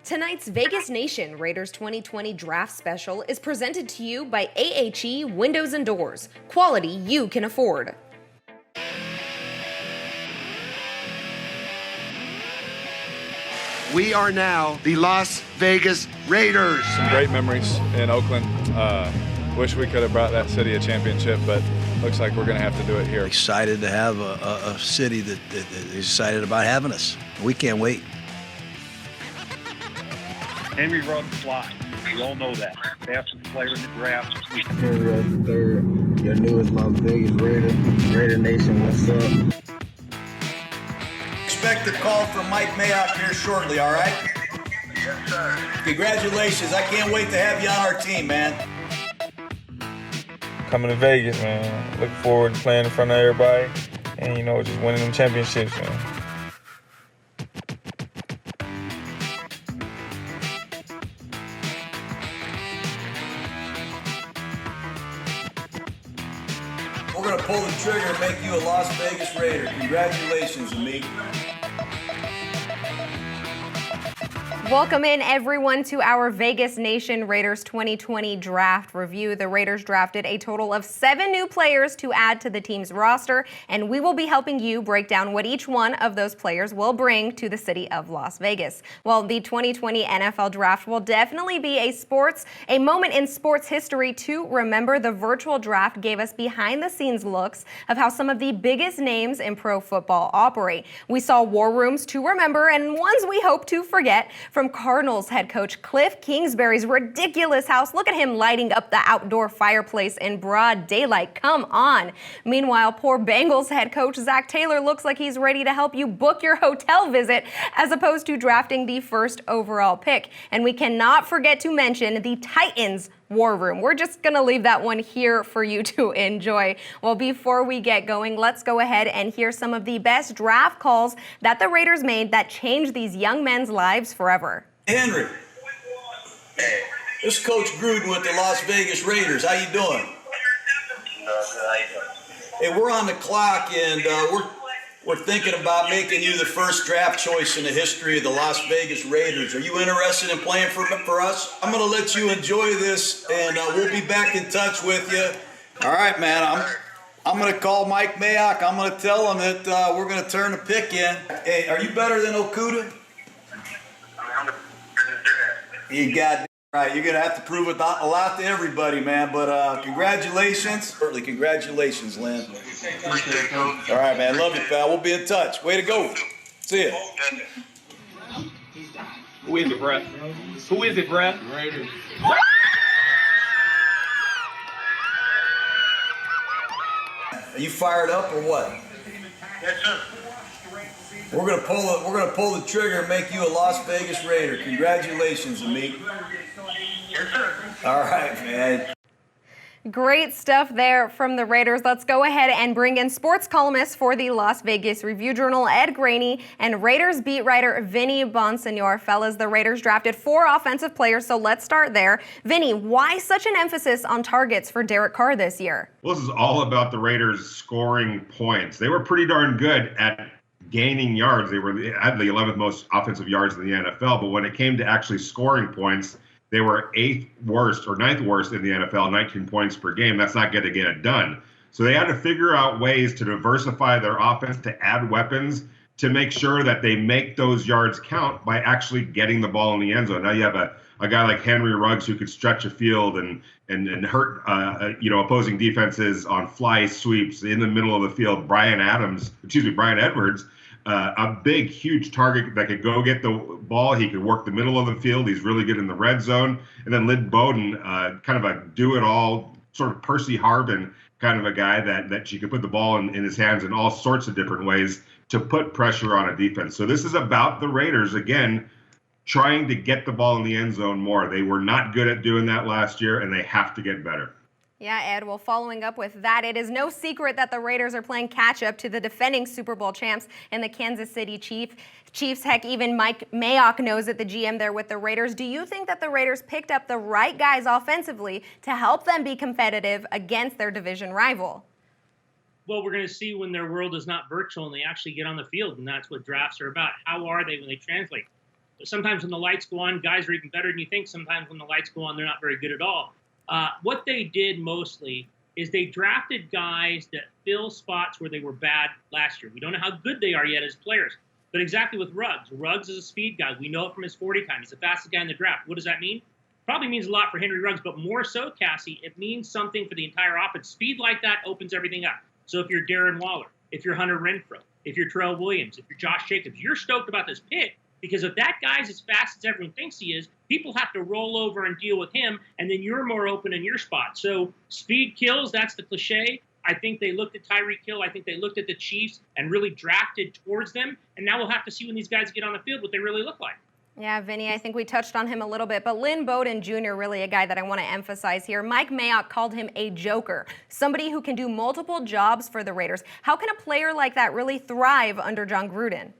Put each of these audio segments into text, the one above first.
Tonight's Vegas Nation Raiders 2020 Draft Special is presented to you by AHE Windows and Doors. Quality you can afford. We are now the Las Vegas Raiders. Some great memories in Oakland. Wish we could have brought that city a championship, but looks like we're going to have to do it here. Excited to have a city that is excited about having us. We can't wait. Henry runs fly. We all know that. Fastest player in the draft. Henry third, your newest Las Vegas Raider. Raider Nation, what's up? Expect a call from Mike Mayock here shortly, all right? Yes, sir. Congratulations. I can't wait to have you on our team, man. Coming to Vegas, man. Looking forward to playing in front of everybody and, just winning them championships, man. We're going to pull the trigger and make you a Las Vegas Raider. Congratulations, Amit. Welcome in, everyone, to our Vegas Nation Raiders 2020 Draft Review. The Raiders drafted a total of 7 new players to add to the team's roster, and we will be helping you break down what each one of those players will bring to the city of Las Vegas. Well, the 2020 NFL Draft will definitely be a moment in sports history to remember. The virtual draft gave us behind-the-scenes looks of how some of the biggest names in pro football operate. We saw war rooms to remember and ones we hope to forget. From Cardinals head coach Cliff Kingsbury's ridiculous house. Look at him lighting up the outdoor fireplace in broad daylight. Come on. Meanwhile, poor Bengals head coach Zach Taylor looks like he's ready to help you book your hotel visit as opposed to drafting the first overall pick. And we cannot forget to mention the Titans war room. We're just going to leave that one here for you to enjoy. Well, before we get going, let's go ahead and hear some of the best draft calls that the Raiders made that changed these young men's lives forever. Henry, this is Coach Gruden with the Las Vegas Raiders. How you doing? Hey, we're on the clock, and we're thinking about making you the first draft choice in the history of the Las Vegas Raiders. Are you interested in playing for us? I'm going to let you enjoy this, and we'll be back in touch with you. All right, man. I'm going to call Mike Mayock. I'm going to tell him that we're going to turn the pick in. Hey, are you better than Okuda? You got right. You're going to have to prove it a lot to everybody, man. But congratulations. Certainly, congratulations, Lynn. All right, man. Love you, pal. We'll be in touch. Way to go. See ya. Who is it, bruh? Who is it, bruh? Raiders. Are you fired up or what? Yes, sir. We're gonna pull the trigger and make you a Las Vegas Raider. Congratulations, Amit. Yes, sir. All right, man. Great stuff there from the Raiders. Let's go ahead and bring in sports columnist for the Las Vegas Review-Journal, Ed Graney, and Raiders beat writer Vinny Bonsignore. Fellas, the Raiders drafted 4 offensive players, so let's start there. Vinny, why such an emphasis on targets for Derek Carr this year? Well, this is all about the Raiders scoring points. They were pretty darn good at gaining yards. They had the 11th most offensive yards in the NFL, but when it came to actually scoring points, they were 8th worst or 9th worst in the NFL, 19 points per game. That's not going to get it done. So they had to figure out ways to diversify their offense, to add weapons, to make sure that they make those yards count by actually getting the ball in the end zone. Now you have a guy like Henry Ruggs who could stretch a field and hurt opposing defenses on fly sweeps in the middle of the field. Brian Edwards, a big, huge target that could go get the ball. He could work the middle of the field. He's really good in the red zone. And then LYNN BOWDEN, kind of a do-it-all, sort of Percy Harvin kind of a guy that you could put the ball in his hands in all sorts of different ways to put pressure on a defense. So this is about the Raiders, again, trying to get the ball in the end zone more. They were not good at doing that last year, and they have to get better. Yeah, Ed, well, following up with that, it is no secret that the Raiders are playing catch-up to the defending Super Bowl champs and the Kansas City Chiefs. Heck, even Mike Mayock knows it, the GM there with the Raiders. Do you think that the Raiders picked up the right guys offensively to help them be competitive against their division rival? Well, we're going to see when their world is not virtual and they actually get on the field, and that's what drafts are about. How are they when they translate? Sometimes when the lights go on, guys are even better than you think. Sometimes when the lights go on, they're not very good at all. What they did mostly is they drafted guys that fill spots where they were bad last year. We don't know how good they are yet as players. But exactly with Ruggs. Ruggs is a speed guy. We know it from his 40 time. He's the fastest guy in the draft. What does that mean? Probably means a lot for Henry Ruggs, but more so, Cassie, it means something for the entire offense. Speed like that opens everything up. So if you're Darren Waller, if you're Hunter Renfrow, if you're Terrell Williams, if you're Josh Jacobs, you're stoked about this pick because if that guy's as fast as everyone thinks he is, people have to roll over and deal with him, and then you're more open in your spot. So speed kills, that's the cliche. I think they looked at Tyreek Hill. I think they looked at the Chiefs and really drafted towards them. And now we'll have to see when these guys get on the field what they really look like. Yeah, Vinny, I think we touched on him a little bit, but LYNN BOWDEN Jr., really a guy that I want to emphasize here. Mike Mayock called him a joker, somebody who can do multiple jobs for the Raiders. How can a player like that really thrive under John Gruden?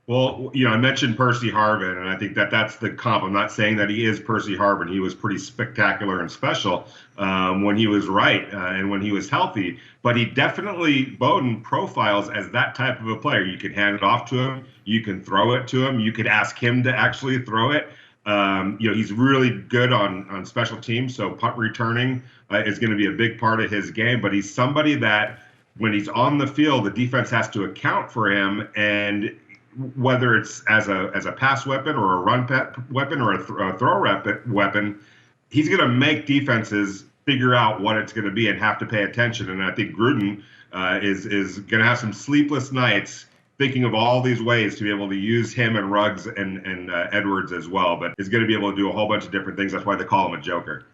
Well, I mentioned Percy Harvin, and I think that's the comp. I'm not saying that he is Percy Harvin. He was pretty spectacular and special when he was right and when he was healthy. But he definitely, Bowden profiles as that type of a player. You can hand it off to him. You can throw it to him. You could ask him to actually throw it. He's really good on special teams, so punt returning is going to be a big part of his game. But he's somebody that when he's on the field, the defense has to account for him, and whether it's as a pass weapon or a run weapon or a throw weapon, he's going to make defenses figure out what it's going to be and have to pay attention. And I think Gruden is going to have some sleepless nights thinking of all these ways to be able to use him and Ruggs and Edwards as well. But he's going to be able to do a whole bunch of different things. That's why they call him a joker.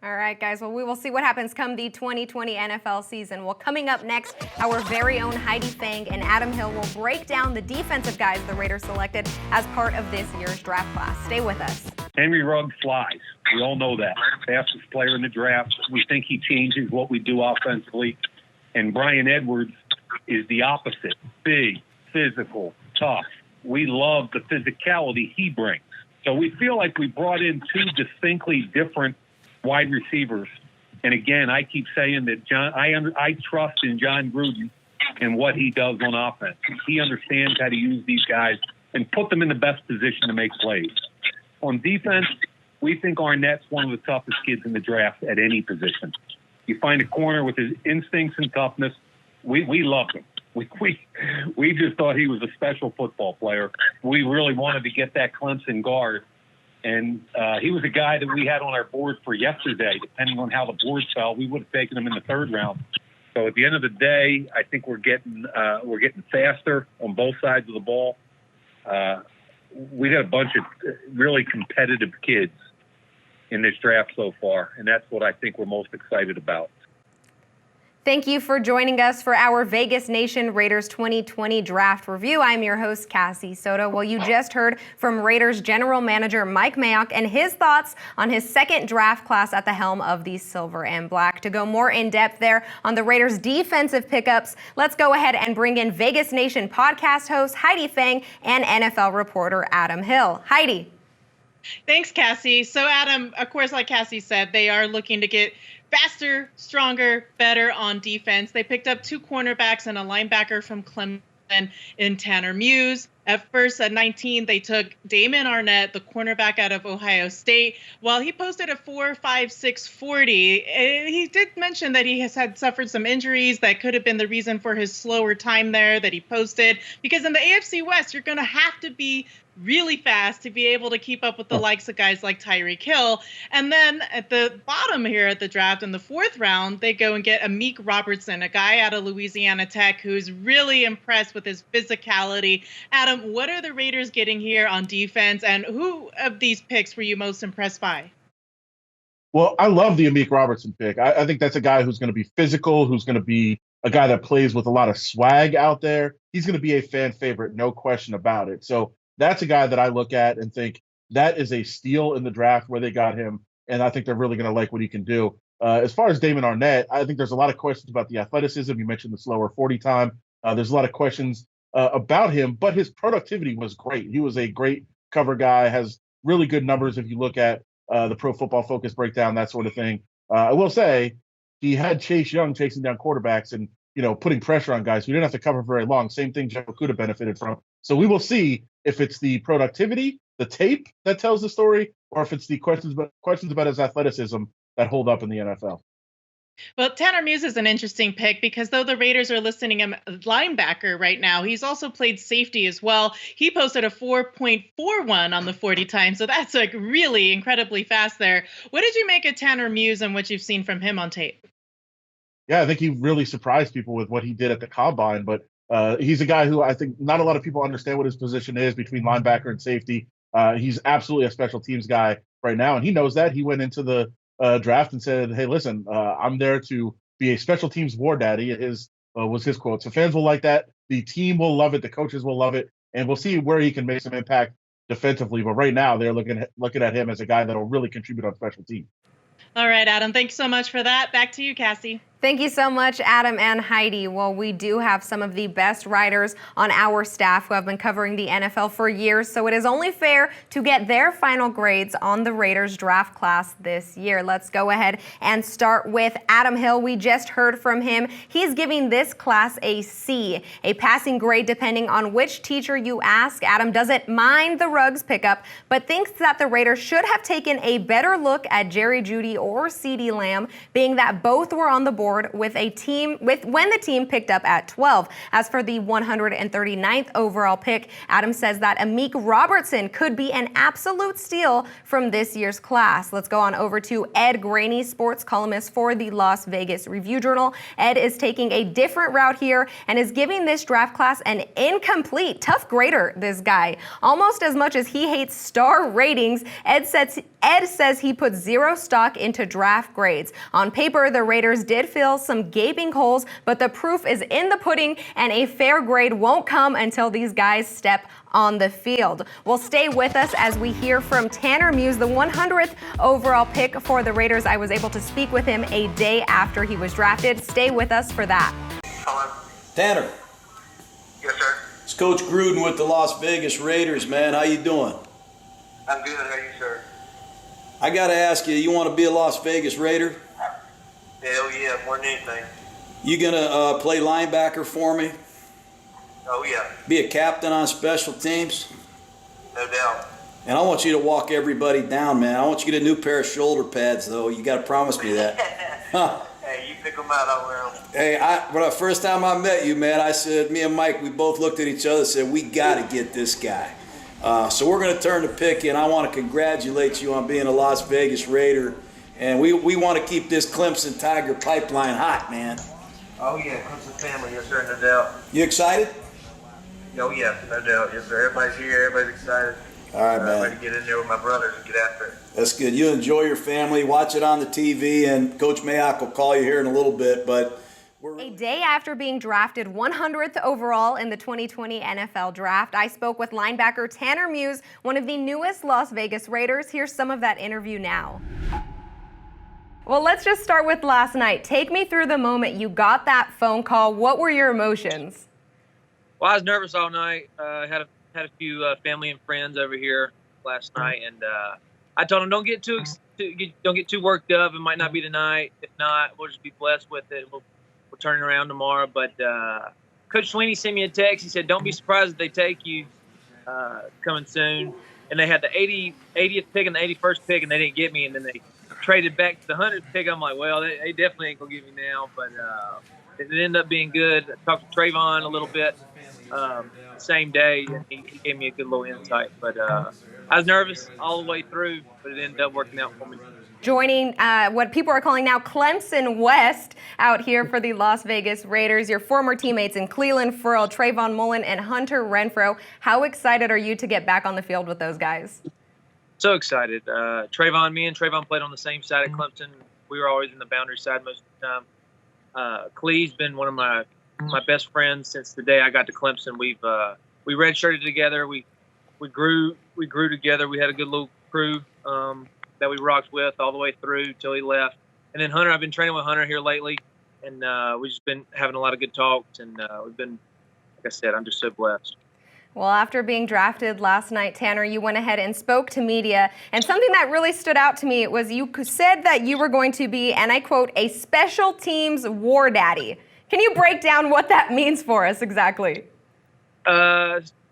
All right, guys. Well, we will see what happens come the 2020 NFL season. Well, coming up next, our very own Heidi Fang and Adam Hill will break down the defensive guys the Raiders selected as part of this year's draft class. Stay with us. Henry Ruggs flies. We all know that. Fastest player in the draft. We think he changes what we do offensively. And Brian Edwards is the opposite. Big, physical, tough. We love the physicality he brings. So we feel like we brought in two distinctly different wide receivers. And again, I keep saying that I trust in John Gruden and what he does on offense. He understands how to use these guys and put them in the best position to make plays. On defense, we think Arnette's one of the toughest kids in the draft at any position. You find a corner with his instincts and toughness. We loved him. We just thought he was a special football player. We really wanted to get that Clemson guard. And he was a guy that we had on our board for yesterday. Depending on how the board fell, we would have taken him in the third round. So at the end of the day, I think we're getting faster on both sides of the ball. We got a bunch of really competitive kids in this draft so far, and that's what I think we're most excited about. Thank you for joining us for our Vegas Nation Raiders 2020 draft review. I'm your host, Cassie Soto. Well, you just heard from Raiders general manager Mike Mayock and his thoughts on his second draft class at the helm of the Silver and Black. To go more in depth there on the Raiders defensive pickups, let's go ahead and bring in Vegas Nation podcast host Heidi Fang and NFL reporter Adam Hill. Heidi. Thanks, Cassie. So, Adam, of course, like Cassie said, they are looking to get faster, stronger, better on defense. They picked up two cornerbacks and a linebacker from Clemson in Tanner Muse. At first, at 19, they took Damon Arnette, the cornerback out of Ohio State. While he posted a 4.56 40, he did mention that he had suffered some injuries that could have been the reason for his slower time there that he posted. Because in the AFC West, you're going to have to be really fast to be able to keep up with the likes of guys like Tyreek Hill. And then at the bottom here at the draft in the fourth round, they go and get Amik Robertson, a guy out of Louisiana Tech who's really impressed with his physicality. Adam, what are the Raiders getting here on defense, and who of these picks were you most impressed by? Well, I love the Amik Robertson pick. I think that's a guy who's going to be physical, who's going to be a guy that plays with a lot of swag out there. He's going to be a fan favorite, no question about it. So that's a guy that I look at and think that is a steal in the draft where they got him, and I think they're really going to like what he can do. As far as Damon Arnette, I think there's a lot of questions about the athleticism. You mentioned the slower 40 time. There's a lot of questions about him, but his productivity was great. He was a great cover guy, has really good numbers if you look at the Pro Football Focus breakdown, that sort of thing. I will say he had Chase Young chasing down quarterbacks and putting pressure on guys. We didn't have to cover very long. Same thing Joe Kuda benefited from. So we will see if it's the productivity, the tape that tells the story, or if it's the questions about his athleticism that hold up in the NFL. Well, Tanner Muse is an interesting pick because though the Raiders are listing him linebacker right now, he's also played safety as well. He posted a 4.41 on the 40 time, so that's like really incredibly fast there. What did you make of Tanner Muse and what you've seen from him on tape? Yeah, I think he really surprised people with what he did at the combine, but he's a guy who I think not a lot of people understand what his position is between linebacker and safety. He's absolutely a special teams guy right now, and he knows that. He went into the draft and said, "Hey, listen, I'm there to be a special teams war daddy." Was his quote. So fans will like that. The team will love it. The coaches will love it, and we'll see where he can make some impact defensively. But right now, they're looking at him as a guy that will really contribute on special teams. All right, Adam. Thanks so much for that. Back to you, Cassie. Thank you so much, Adam and Heidi. Well, we do have some of the best writers on our staff who have been covering the NFL for years, so it is only fair to get their final grades on the Raiders draft class this year. Let's go ahead and start with Adam Hill. We just heard from him. He's giving this class a C, a passing grade depending on which teacher you ask. Adam doesn't mind the Ruggs pickup, but thinks that the Raiders should have taken a better look at Jerry Jeudy or CeeDee Lamb, being that both were on the board when the team picked up at 12. As for the 139th overall pick, Adam says that Amik Robertson could be an absolute steal from this year's class. Let's go on over to Ed Graney, sports columnist for the Las Vegas Review-Journal. Ed is taking a different route here and is giving this draft class an incomplete. Tough grader, this guy. Almost as much as he hates star ratings, Ed says he puts zero stock into draft grades. On paper, the Raiders did fill some gaping holes, but the proof is in the pudding, and a fair grade won't come until these guys step on the field. Well, stay with us as we hear from Tanner Muse, the 100th overall pick for the Raiders. I was able to speak with him a day after he was drafted. Stay with us for that. Hello. Tanner. Yes, sir. It's Coach Gruden with the Las Vegas Raiders, man. How you doing? I'm good. How are you, sir? I got to ask you, you want to be a Las Vegas Raider? Hell yeah, more than anything. You gonna play linebacker for me? Oh yeah. Be a captain on special teams? No doubt. And I want you to walk everybody down, man. I want you to get a new pair of shoulder pads, though. You got to promise me that. Huh. Hey, you pick them out, I'll wear them. Hey, when the first time I met you, man, I said, me and Mike, we both looked at each other and said, we got to get this guy. So we're going to turn the pick in. I want to congratulate you on being a Las Vegas Raider. And we want to keep this Clemson Tiger pipeline hot, man. Oh, yeah, Clemson family, yes, sir, no doubt. You excited? Oh, yeah, no doubt. Yes, sir. Everybody's here, everybody's excited. All right, man. I'm ready to get in there with my brothers and get after it. That's good. You enjoy your family, watch it on the TV, and Coach Mayock will call you here in a little bit. But a day after being drafted 100th overall in the 2020 NFL Draft, I spoke with linebacker Tanner Muse, one of the newest Las Vegas Raiders. Here's some of that interview now. Well, let's just start with last night. Take me through the moment you got that phone call. What were your emotions? Well, I was nervous all night. Had a few family and friends over here last night, and I told them don't get too worked up. It might not be tonight. If not, we'll just be blessed with it. We'll turn it around tomorrow. But Coach Sweeney sent me a text. He said, "Don't be surprised if they take you coming soon." And they had the 80th pick and the 81st pick, and they didn't get me. And then they traded back to the 100th pick. I'm like, well, they definitely ain't gonna get me now. But it ended up being good. I talked to Trayvon a little bit the same day, and he gave me a good little insight. But I was nervous all the way through, but it ended up working out for me. Joining what people are calling now Clemson West out here for the Las Vegas Raiders, your former teammates in Cleveland Ferrell, Trayvon Mullen, and Hunter Renfrow. How excited are you to get back on the field with those guys? So excited. Me and Trayvon played on the same side at Clemson. We were always in the boundary side most of the time. Clee's been one of my best friends since the day I got to Clemson. We redshirted together. We grew together. We had a good little crew that we rocked with all the way through till he left. And then Hunter, I've been training with Hunter here lately, and we've just been having a lot of good talks. And we've been, like I said, I'm just so blessed. Well, after being drafted last night, Tanner, you went ahead and spoke to media. And something that really stood out to me was you said that you were going to be, and I quote, a special teams war daddy. Can you break down what that means for us exactly?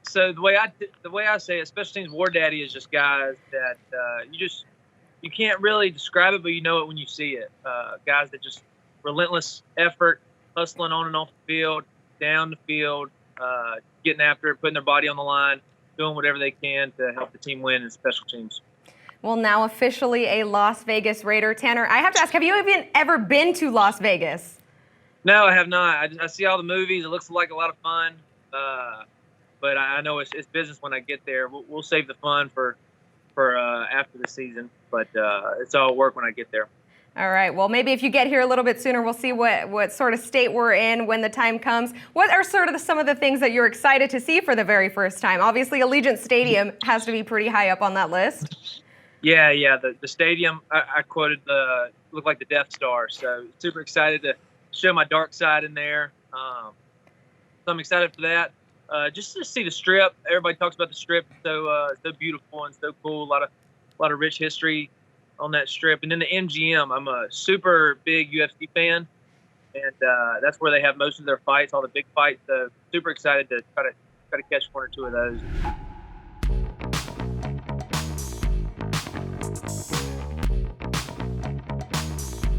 So the way I say it, special teams war daddy is just guys that you can't really describe it, but you know it when you see it. Guys that just relentless effort, hustling on and off the field, down the field, getting after it, putting their body on the line, doing whatever they can to help the team win in special teams. Well, now officially a Las Vegas Raider. Tanner, I have to ask, have you even ever been to Las Vegas? No, I have not. I see all the movies. It looks like a lot of fun. But I know it's business when I get there. We'll save the fun for after the season. But it's all work when I get there. All right. Well, maybe if you get here a little bit sooner, we'll see what sort of state we're in when the time comes. What are sort of some of the things that you're excited to see for the very first time? Obviously, Allegiant Stadium has to be pretty high up on that list. Yeah. The stadium, I quoted, looked like the Death Star. So super excited to show my dark side in there. So I'm excited for that. Just to see the Strip. Everybody talks about the Strip. So beautiful and so cool. A lot of rich history on that Strip. And then the MGM. I'm a super big UFC fan, and that's where they have most of their fights, all the big fights. So super excited to try to catch one or two of those.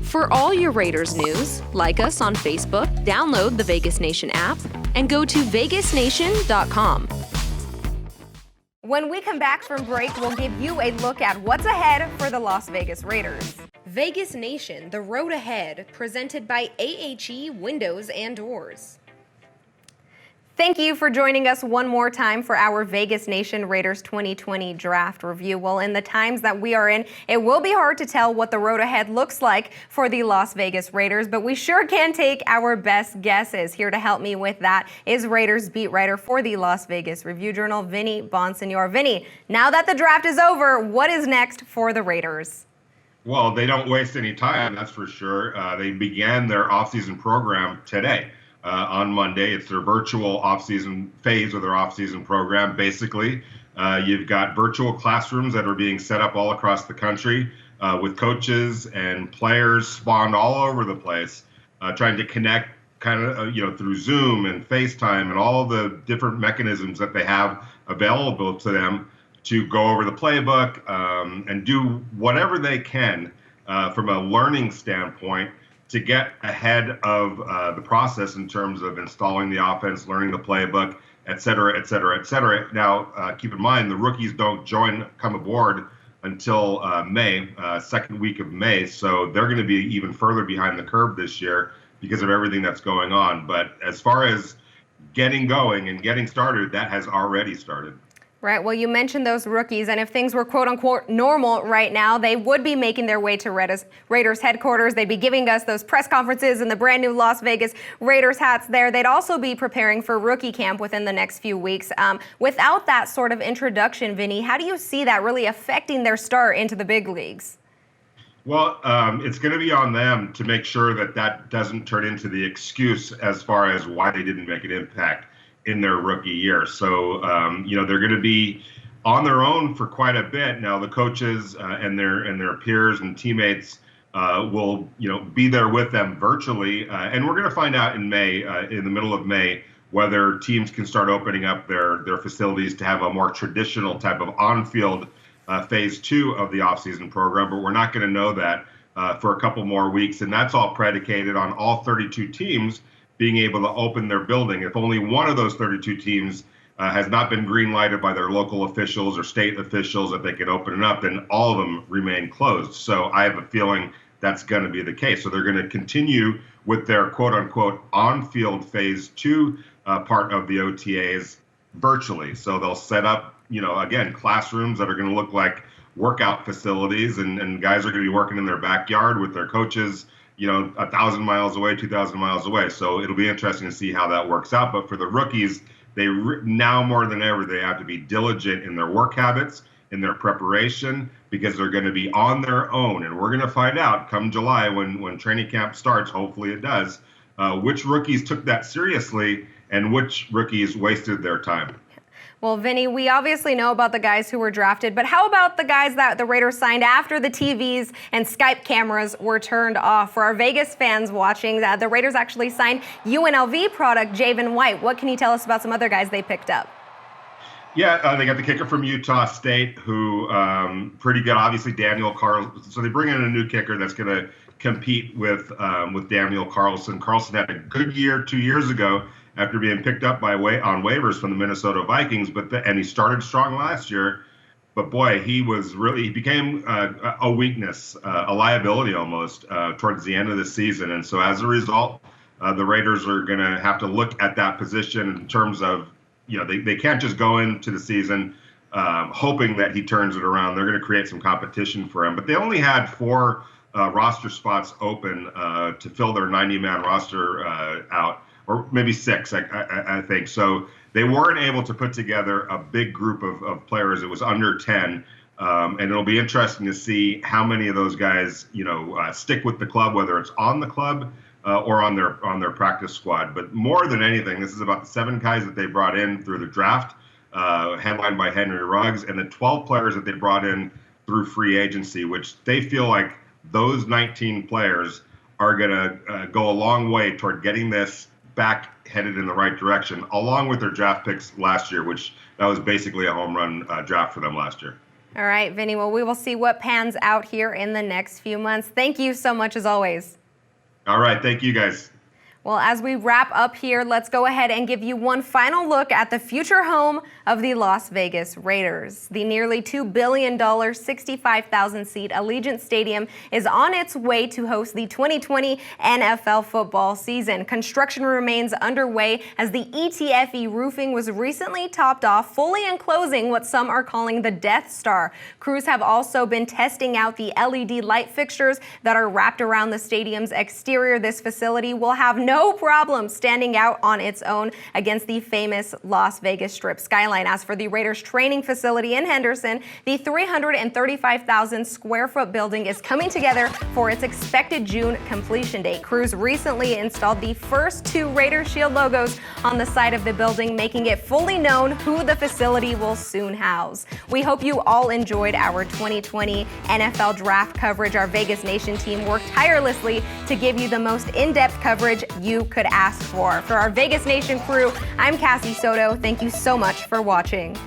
For all your Raiders news, like us on Facebook, download the Vegas Nation app, and go to vegasnation.com. When we come back from break, we'll give you a look at what's ahead for the Las Vegas Raiders. Vegas Nation, the road ahead, presented by AHE Windows and Doors. Thank you for joining us one more time for our Vegas Nation Raiders 2020 draft review. Well, in the times that we are in, it will be hard to tell what the road ahead looks like for the Las Vegas Raiders, but we sure can take our best guesses. Here to help me with that is Raiders beat writer for the Las Vegas Review-Journal, Vinny Bonsignore. Vinny, now that the draft is over, what is next for the Raiders? Well, they don't waste any time, that's for sure. They began their offseason program today. On Monday. It's their virtual off-season phase of their off-season program. Basically, you've got virtual classrooms that are being set up all across the country with coaches and players spawned all over the place, trying to connect through Zoom and FaceTime and all the different mechanisms that they have available to them to go over the playbook and do whatever they can from a learning standpoint to get ahead of the process in terms of installing the offense, learning the playbook, et cetera, et cetera, et cetera. Now, keep in mind, the rookies don't come aboard until May, second week of May. So they're going to be even further behind the curve this year because of everything that's going on. But as far as getting going and getting started, that has already started. Right. Well, you mentioned those rookies, and if things were quote-unquote normal right now, they would be making their way to Raiders headquarters. They'd be giving us those press conferences and the brand new Las Vegas Raiders hats there. They'd also be preparing for rookie camp within the next few weeks. Without that sort of introduction, Vinny, how do you see that really affecting their start into the big leagues? Well, it's going to be on them to make sure that doesn't turn into the excuse as far as why they didn't make an impact in their rookie year. So, they're going to be on their own for quite a bit. Now, the coaches and their peers and teammates will, be there with them virtually. And we're going to find out in May, in the middle of May, whether teams can start opening up their facilities to have a more traditional type of on-field phase 2 of the offseason program. But we're not going to know that for a couple more weeks. And that's all predicated on all 32 teams being able to open their building. If only one of those 32 teams has not been green-lighted by their local officials or state officials that they can open it up, then all of them remain closed. So I have a feeling that's going to be the case. So they're going to continue with their quote-unquote on-field phase 2 part of the OTAs virtually. So they'll set up, again, classrooms that are going to look like workout facilities, and guys are going to be working in their backyard with their coaches, 1,000 miles away, 2,000 miles away. So it'll be interesting to see how that works out. But for the rookies, now more than ever, they have to be diligent in their work habits, in their preparation, because they're going to be on their own. And we're going to find out come July when training camp starts, hopefully it does, which rookies took that seriously and which rookies wasted their time. Well, Vinny, we obviously know about the guys who were drafted, but how about the guys that the Raiders signed after the TVs and Skype cameras were turned off? For our Vegas fans watching, the Raiders actually signed UNLV product Javen White. What can you tell us about some other guys they picked up? Yeah, they got the kicker from Utah State, who pretty good. Obviously, Daniel Carlson. So they bring in a new kicker that's going to compete with Daniel Carlson. Carlson had a good year 2 years ago after being picked up on waivers from the Minnesota Vikings, and he started strong last year. But boy, he became a weakness, a liability almost towards the end of the season. And so as a result, the Raiders are going to have to look at that position in terms of, they can't just go into the season hoping that he turns it around. They're going to create some competition for him. But they only had 4 roster spots open to fill their 90-man roster out, or maybe 6, I think. So they weren't able to put together a big group of players. It was under 10. And it'll be interesting to see how many of those guys, stick with the club, whether it's on the club or on their practice squad. But more than anything, this is about the 7 guys that they brought in through the draft, headlined by Henry Ruggs, and the 12 players that they brought in through free agency, which they feel like those 19 players are going to go a long way toward getting this back headed in the right direction, along with their draft picks last year, which that was basically a home run draft for them last year. All right, Vinny. Well, we will see what pans out here in the next few months. Thank you so much, as always. All right. Thank you, guys. Well, as we wrap up here, let's go ahead and give you one final look at the future home of the Las Vegas Raiders. The nearly $2 billion, 65,000-seat Allegiant Stadium is on its way to host the 2020 NFL football season. Construction remains underway as the ETFE roofing was recently topped off, fully enclosing what some are calling the Death Star. Crews have also been testing out the LED light fixtures that are wrapped around the stadium's exterior. This facility will have no problem standing out on its own against the famous Las Vegas Strip skyline. As for the Raiders training facility in Henderson, the 335,000 square foot building is coming together for its expected June completion date. Crews recently installed the first 2 Raiders Shield logos on the side of the building, making it fully known who the facility will soon house. We hope you all enjoyed our 2020 NFL draft coverage. Our Vegas Nation team worked tirelessly to give you the most in-depth coverage you could ask for. For our Vegas Nation crew, I'm Cassie Soto. Thank you so much for watching.